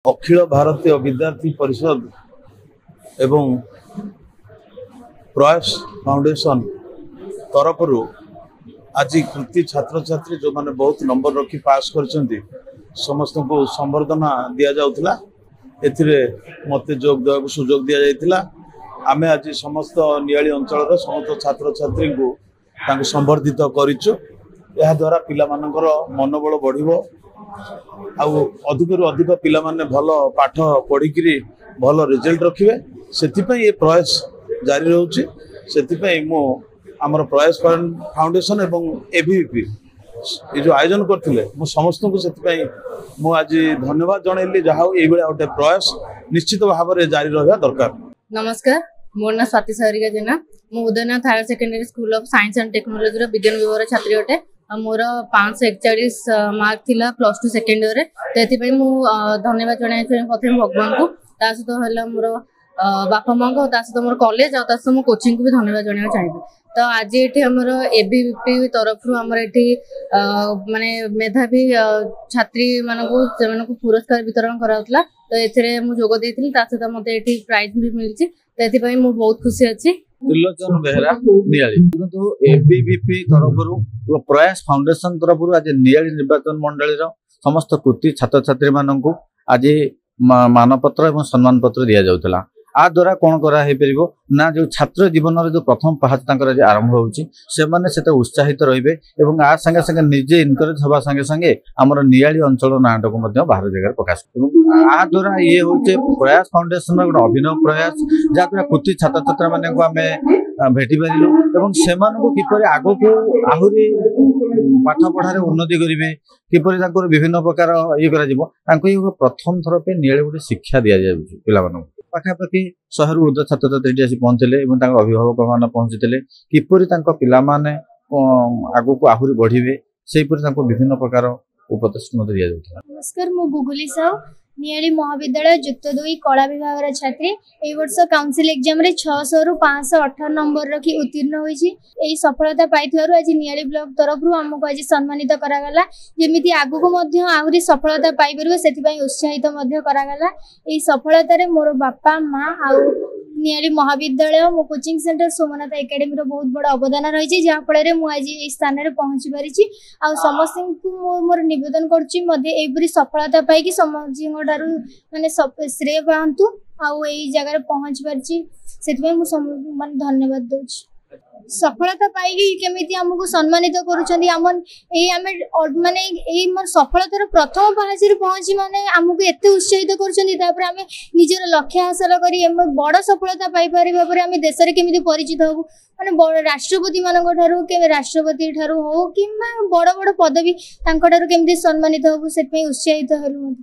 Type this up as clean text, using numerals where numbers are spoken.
अखिल भारतीय विद्यार्थी परिषद एवं प्रयास फाउंडेशन तरफ आज कृति छात्र छात्री जो मैंने बहुत नंबर रखी पास कर समस्त को संबर्धना दि जाऊला मत जोग देवा सुजोग दि जाता आम आज समस्त नियाली अंचल समस्त छात्र छात्री को संबर्धित करूँ या द्वारा पिला मनोबल बढ़ अधिक रु अधिक पिला माने भल पाठ पढ़िक भल रिजल्ट रखिए से प्रयास जारी रोचे से आमर प्रयास फाउंडेशन एवं एबीवीपी ये जो आयोजन करते समस्त को से आज धन्यवाद जनइली जहाँ ये गोटे प्रयास निश्चित भाव में जारी रहा दरकार। नमस्कार, मोर ना स्वाति सारिका जेना मु Udayanath higher secondary school of science and technology विज्ञान विभाग छात्री अटे। मोर 541 मार्क थिला प्लस 2 सेकेंड इयर तो धन्यवाद जनाई प्रथम भगवान को सहित है मोर बापा माँ को सहित मोर कॉलेज और मो कोचिंग को भी धन्यवाद जनाई चाहिए। तो आज ये आमर एबीवीपी तरफ आमर ये माने मेधावी छात्री मानू से पुरस्कार वितरण कराला तो ये जोग देती सहित मत ये प्राइज भी मिली तो ये बहुत खुशी अच्छी। त्रिलोचन बेहरा नियाली एबीवीपी तरफ प्रयास फाउंडेशन तरफ आज नियाली निर्वाचन मंडली समस्त कृति छात्र छात्री मानू आज मानपत्र और सम्मान पत्र दि जाऊला। आ द्वारा कौन करा ना जो छात्र जीवन जो प्रथम पहाच आरंभ होते उत्साहित रे आ संगे संगे निजे इनकरेज हवा संगे संगे आमर नियाली अंचल नाटक बाहर जगह प्रकाश आ द्वारा ये हूँ प्रयास फाउंडेशन गोटे अभिनव प्रयास जहाँ कृति छात्र छात्रा माने भेटी पारू से किपर आग को आहरी पाठ पढ़ार उन्नति करेंगे किपर विभिन्न प्रकार ये प्रथम थर पे नियाली गोटे शिक्षा दि जाए पाखापाखि 100 रु ऊर्ध्व छात्र छात्री आसी पहुंचले अभिभावक मान पहुंची किपर आग को आहरी बढ़े से विभिन्न प्रकार उपदेश दि जाता। नमस्कार, मु गुगुली साहू नियाली महाविद्यालय युक्त 2 कला विभाग छात्री ए वर्ष काउंसिल एग्जाम रे 600 रु 518 नंबर रखी उत्तीर्ण होईछि। एई सफलता पाइथारु आज नियाली ब्लॉक तरफ रु हमको आज सम्मानित करागला जेमिति आगु को मध्य आहुरी सफलता पाइ परबो सेति पई उत्साहित मध्य करागला। एई सफलता रे मोर बापा मां आ नियाली महाविद्यालय मो कोचिंग सेंटर सोमनाथ एकेडमी रो बहुत बड़ा अवदान रही जहाँ फल मुझे आज ये स्थान में पहुंची पारी आ समस्त को मोर निवेदन करुच्ची एपरी सफलता पाई समस्त माने श्रेय पातु आई जगह पहुंची पारी से माने धन्यवाद दूची। सफलता पाई केमिति हमको सम्मानित करुछंती माने सफलतार प्रथम पहाचर पहुंची माने हमको एते उत्साहित करुछंती आम निजर लक्ष्य हासिल करी बड़ सफलता पाई परिबा परे आम देश रे केमिति परिचित होबु माने बड़ राष्ट्रपति मानक ठारू के राष्ट्रपति ठारू हो कि बड़ बड़ पदवी तांको ठारू केमिति सम्मानित होबु सेत पई उत्साहित हेलु।